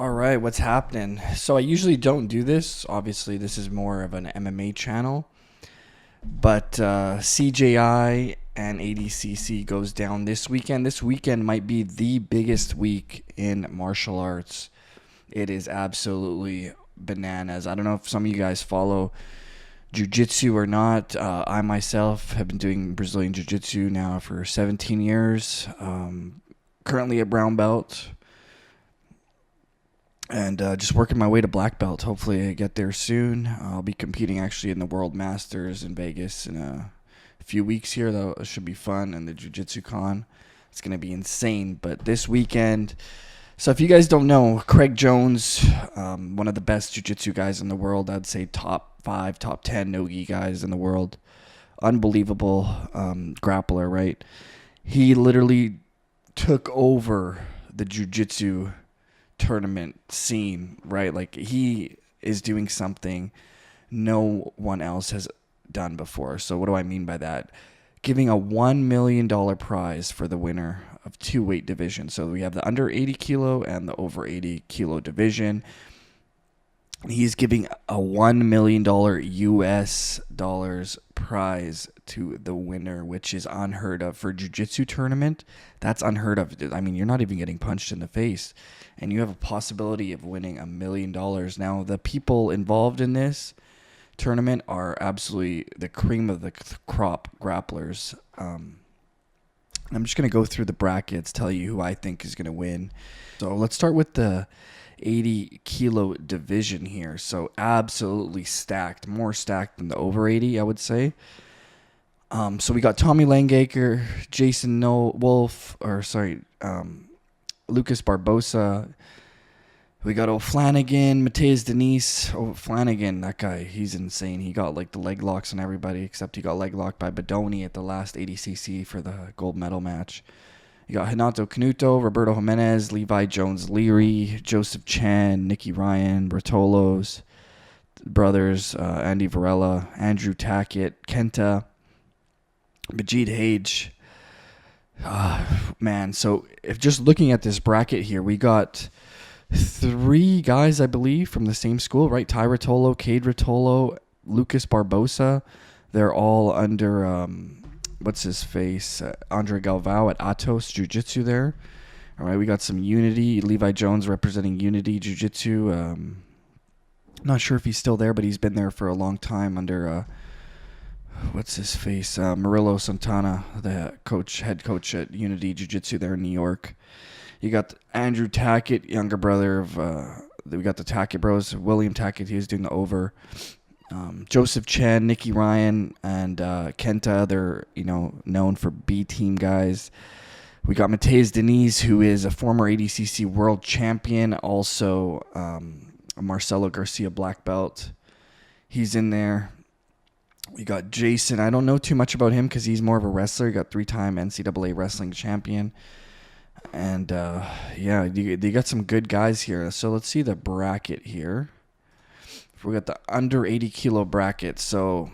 All right, what's happening? So I usually don't do this. Obviously, this is more of an MMA channel. But CJI and ADCC goes down this weekend. This weekend might be the biggest week in martial arts. It is absolutely bananas. I don't know if some of you guys follow Jiu-Jitsu or not. I myself have been doing Brazilian Jiu-Jitsu now for 17 years. Currently a brown belt. And just working my way to black belt. Hopefully I get there soon. I'll be competing actually in the World Masters in Vegas in a few weeks here. That should be fun. And the Jiu-Jitsu Con. It's going to be insane. But this weekend... So if you guys don't know, Craig Jones, one of the best Jiu-Jitsu guys in the world. I'd say top 5, top 10 no-gi guys in the world. Unbelievable grappler, right? He literally took over the Jiu-Jitsu tournament scene, right? Like, he is doing something no one else has done before. So what do I mean by that? Giving a $1 million prize for the winner of 2 weight divisions. So we have the under 80 kilo and the over 80 kilo division. He's giving a $1 million US dollars prize to the winner, which is unheard of for a jiu-jitsu tournament. That's unheard of. I mean, you're not even getting punched in the face, and you have a possibility of winning $1 million. Now, the people involved in this tournament are absolutely the cream of the crop grapplers. I'm just going to go through the brackets, tell you who I think is going to win. So let's start with the 80 kilo division here. So absolutely stacked, more stacked than the over 80, I would say. So we got Tommy Langaker, Jason Lucas Barbosa. We got O'Flanagan, Mateus Denise. O'Flanagan, that guy, he's insane. He got like the leg locks on everybody, except he got leg locked by Bodoni at the last ADCC for the gold medal match. You got Renato Canuto, Roberto Jimenez, Levi Jones Leary, Joseph Chan, Nicky Ryan, Bertolos, brothers, Andy Varela, Andrew Tackett, Kenta, Majid Hage. Man, so if just looking at this bracket here, we got 3 guys, I believe, from the same school, right? Ty Rotolo, Cade Rotolo, Lucas Barbosa. They're all under, what's his face? Andre Galvao at Atos Jiu-Jitsu there. All right, we got some Unity. Levi Jones representing Unity Jiu-Jitsu. Not sure if he's still there, but he's been there for a long time under, what's his face? Murillo Santana, the head coach at Unity Jiu-Jitsu there in New York. You got Andrew Tackett, younger brother of, we got the Tackett bros. William Tackett, he was doing the over. Joseph Chen, Nicky Ryan, and Kenta, they're, known for B-team guys. We got Mateus Denise, who is a former ADCC world champion, also Marcelo Garcia black belt. He's in there. We got Jason. I don't know too much about him because he's more of a wrestler. He got 3-time NCAA wrestling champion. And, they got some good guys here. So let's see the bracket here. We got the under 80 kilo bracket. So,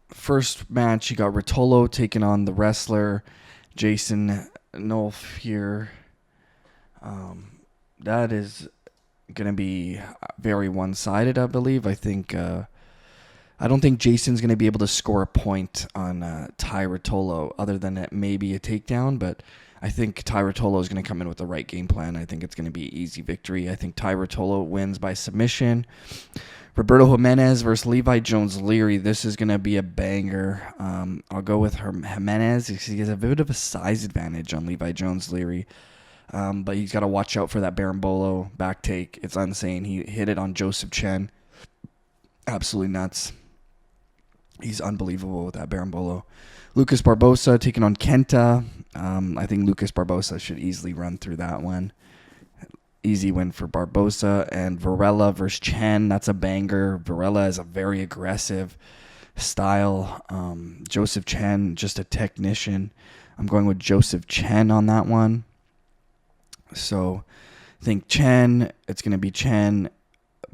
first match, you got Rotolo taking on the wrestler Jason Nolf here. That is going to be very one-sided, I believe. I don't think Jason's going to be able to score a point on Ty Rotolo other than maybe a takedown, but I think Ty Rotolo is going to come in with the right game plan. I think it's going to be an easy victory. I think Ty Rotolo wins by submission. Roberto Jimenez versus Levi Jones Leary. This is going to be a banger. I'll go with Jimenez. He has a bit of a size advantage on Levi Jones Leary, but he's got to watch out for that Berimbolo back take. It's insane. He hit it on Joseph Chen. Absolutely nuts. He's unbelievable with that Berimbolo. Lucas Barbosa taking on Kenta. I think Lucas Barbosa should easily run through that one. Easy win for Barbosa. And Varela versus Chen. That's a banger. Varela is a very aggressive style. Joseph Chen, just a technician. I'm going with Joseph Chen on that one. So I think Chen, it's going to be Chen,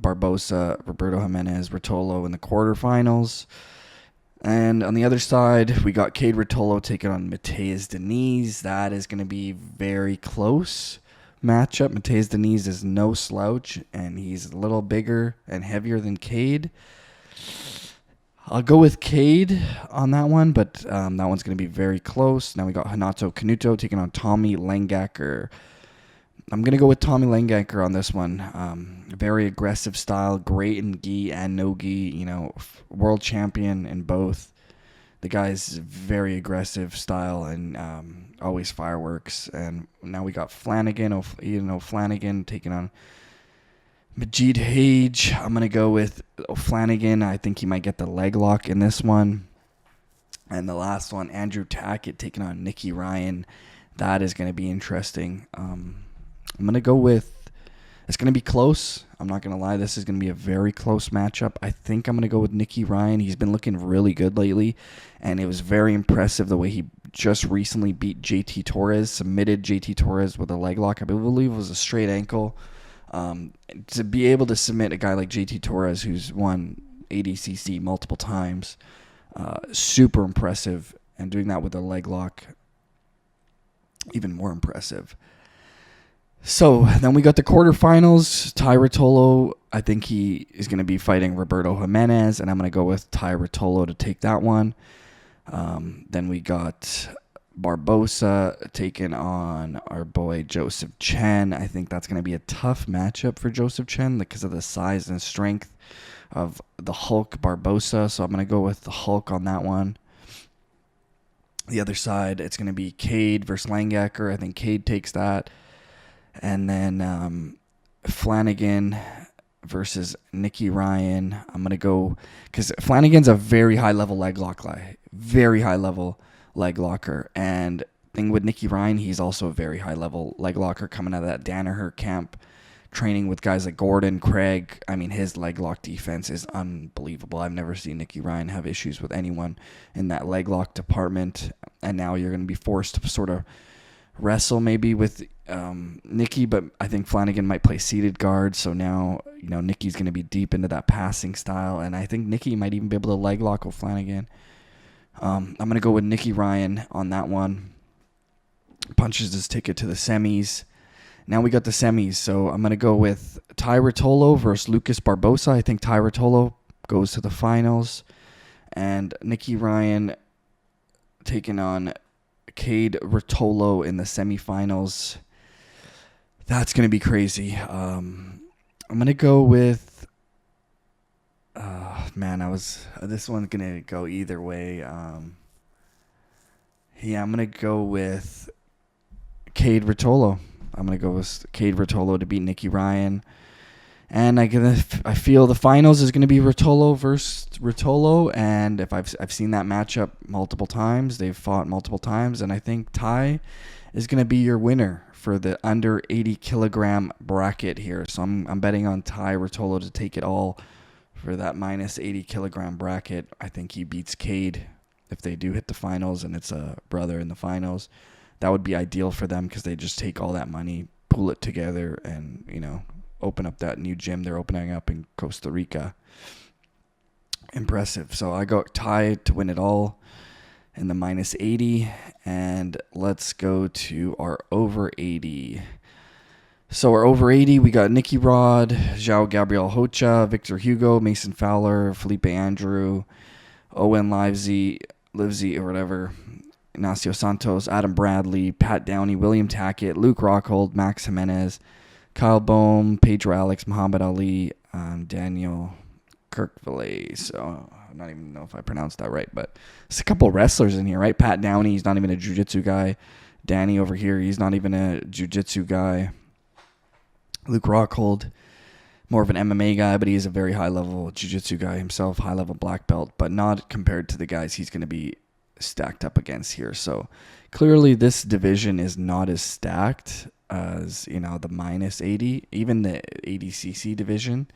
Barbosa, Roberto Jimenez, Rotolo in the quarterfinals. And on the other side, we got Cade Rotolo taking on Mateus Denise. That is going to be very close. matchup. Mateus Diniz is no slouch, and he's a little bigger and heavier than Cade. I'll go with Cade on that one, but that one's going to be very close. Now we got Hanato Kanuto taking on Tommy Langacker. I'm going to go with Tommy Langacker on this one. Very aggressive style, great in gi and no gi, world champion in both. The guy's very aggressive style and always fireworks. And now we got Flanagan, Flanagan taking on Majid Hage. I'm going to go with Flanagan. I think he might get the leg lock in this one. And the last one, Andrew Tackett taking on Nicky Ryan. That is going to be interesting. I'm going to go with, it's going to be close. I'm not going to lie. This is going to be a very close matchup. I think I'm going to go with Nicky Ryan. He's been looking really good lately. And it was very impressive the way he just recently beat JT Torres, submitted JT Torres with a leg lock. I believe it was a straight ankle. To be able to submit a guy like JT Torres, who's won ADCC multiple times, super impressive, and doing that with a leg lock, even more impressive. So then we got the quarterfinals. Ty Rotolo, I think he is going to be fighting Roberto Jimenez, and I'm going to go with Ty Rotolo to take that one. Then we got Barbosa taking on our boy Joseph Chen. I think that's going to be a tough matchup for Joseph Chen because of the size and strength of the Hulk Barbosa. So I'm going to go with the Hulk on that one. The other side, it's going to be Cade versus Langacker. I think Cade takes that. And then Flanagan versus Nicky Ryan. I'm going to go, because Flanagan's a very high-level leg lock guy. Very high-level leg locker. And thing with Nicky Ryan, he's also a very high-level leg locker coming out of that Danaher camp, training with guys like Gordon, Craig. I mean, his leg lock defense is unbelievable. I've never seen Nicky Ryan have issues with anyone in that leg lock department. And now you're going to be forced to sort of wrestle maybe with Nicky, but I think Flanagan might play seated guard. So now, Nicky's going to be deep into that passing style. And I think Nicky might even be able to leg lock with Flanagan. I'm going to go with Nicky Ryan on that one. Punches his ticket to the semis. Now we got the semis. So I'm going to go with Ty Rotolo versus Lucas Barbosa. I think Ty Rotolo goes to the finals. And Nicky Ryan taking on Cade Rotolo in the semifinals. That's going to be crazy. I'm going to go with... this one's going to go either way. I'm going to go with Cade Rotolo. I'm going to go with Cade Rotolo to beat Nicky Ryan. And I feel the finals is going to be Rotolo versus Rotolo. And if I've seen that matchup multiple times. They've fought multiple times. And I think Ty is going to be your winner for the under 80 kilogram bracket here. So I'm betting on Ty Rotolo to take it all for that minus 80 kilogram bracket. I think he beats Cade if they do hit the finals and it's a brother in the finals. That would be ideal for them because they just take all that money, pool it together, and, open up that new gym they're opening up in Costa Rica. Impressive. So I got Ty to win it all in the minus 80. And let's go to our over 80. So our over 80, we got Nicky Rod, João Gabriel Rocha, Victor Hugo, Mason Fowler, Felipe Andrew, Owen Livesey or whatever, Ignacio Santos, Adam Bradley, Pat Downey, William Tackett, Luke Rockhold, Max Jimenez, Kyle Boehm, Pedro Alex, Muhammad Ali, Daniel Kirkville. So I don't even know if I pronounced that right, but there's a couple wrestlers in here, right? Pat Downey, he's not even a jiu-jitsu guy. Danny over here, he's not even a jiu-jitsu guy. Luke Rockhold, more of an MMA guy, but he's a very high-level jiu-jitsu guy himself, high-level black belt, but not compared to the guys he's going to be stacked up against here. So clearly this division is not as stacked as, the minus 80, even the ADCC division.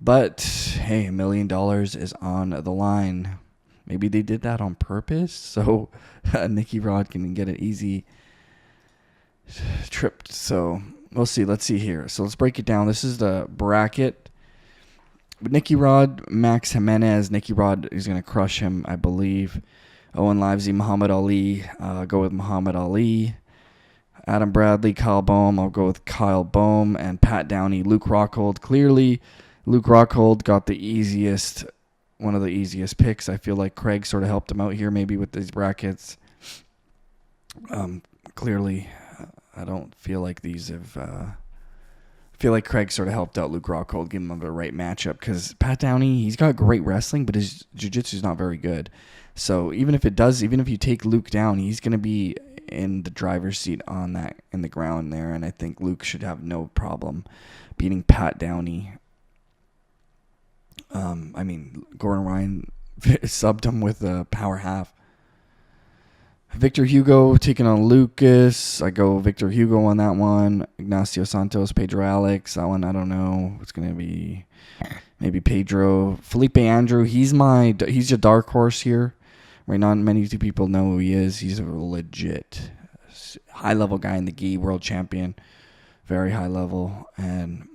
But, hey, $1 million is on the line. Maybe they did that on purpose so Nicky Rod can get an easy trip. So we'll see. Let's see here. So let's break it down. This is the bracket. With Nicky Rod, Max Jimenez. Nicky Rod is going to crush him, I believe. Owen Livesey, Muhammad Ali. Go with Muhammad Ali. Adam Bradley, Kyle Boehm. I'll go with Kyle Boehm and Pat Downey, Luke Rockhold. Clearly, Luke Rockhold got one of the easiest picks. I feel like Craig sort of helped him out here maybe with these brackets. Clearly, I don't feel like these have... I feel like Craig sort of helped out Luke Rockhold, give him the right matchup, because Pat Downey, he's got great wrestling, but his jiu-jitsu is not very good. So even if you take Luke down, he's going to be in the driver's seat in the ground there, and I think Luke should have no problem beating Pat Downey. Gordon Ryan subbed him with a power half. Victor Hugo taking on Lucas. I go Victor Hugo on that one. Ignacio Santos, Pedro Alex. That one, I don't know. It's going to be maybe Pedro. Felipe Andrew, he's a dark horse here. Right, not many people know who he is. He's a legit high-level guy in the gi, world champion. Very high level. And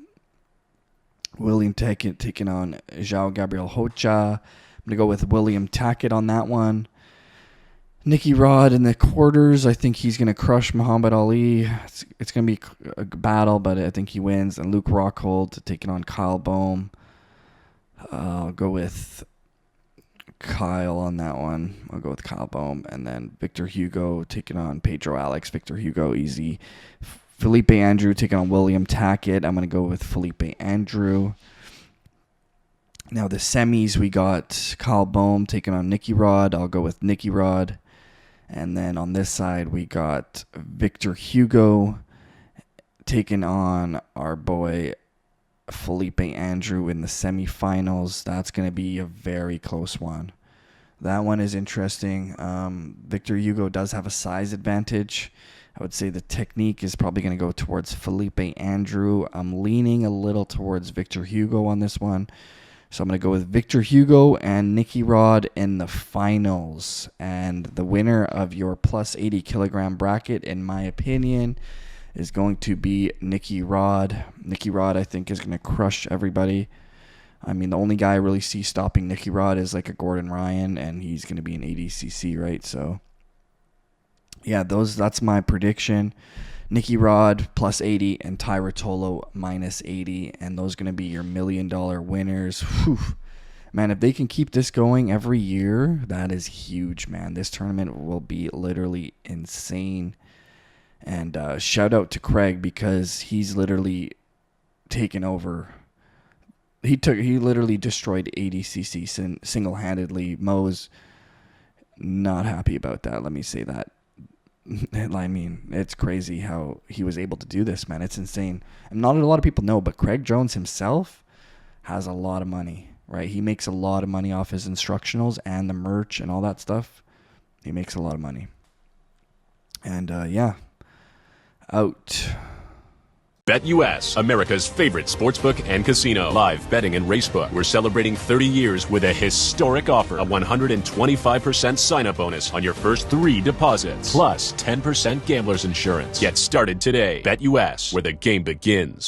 William Tackett taking on João Gabriel Rocha. I'm going to go with William Tackett on that one. Nicky Rod in the quarters. I think he's going to crush Muhammad Ali. It's going to be a battle, but I think he wins. And Luke Rockhold taking on Kyle Boehm. I'll go with Kyle on that one. I'll go with Kyle Boehm. And then Victor Hugo taking on Pedro Alex. Victor Hugo, easy. Felipe Andrew taking on William Tackett. I'm going to go with Felipe Andrew. Now the semis, we got Kyle Boehm taking on Nicky Rod. I'll go with Nicky Rod. And then on this side, we got Victor Hugo taking on our boy Felipe Andrew in the semifinals. That's going to be a very close one. That one is interesting. Victor Hugo does have a size advantage. I would say the technique is probably going to go towards Felipe Andrew. I'm leaning a little towards Victor Hugo on this one. So I'm going to go with Victor Hugo and Nicky Rod in the finals. And the winner of your plus 80 kilogram bracket, in my opinion, is going to be Nicky Rod. Nicky Rod, I think, is going to crush everybody. I mean, the only guy I really see stopping Nicky Rod is like a Gordon Ryan, and he's going to be an ADCC, right? So, yeah, that's my prediction. Nicky Rod plus 80 and Ty Rotolo minus 80, and those are going to be your $1 million winners. Whew. Man, if they can keep this going every year, that is huge, man. This tournament will be literally insane. And shout out to Craig, because he's literally taken over. He literally destroyed ADCC single-handedly. Mo's not happy about that. Let me say that. I mean, it's crazy how he was able to do this, man. It's insane. And not a lot of people know, but Craig Jones himself has a lot of money, right? He makes a lot of money off his instructionals and the merch and all that stuff. He makes a lot of money. And, yeah. Out. BetUS, America's favorite sportsbook and casino. Live betting and racebook. We're celebrating 30 years with a historic offer. A 125% sign-up bonus on your first 3 deposits. Plus 10% gambler's insurance. Get started today. BetUS, where the game begins.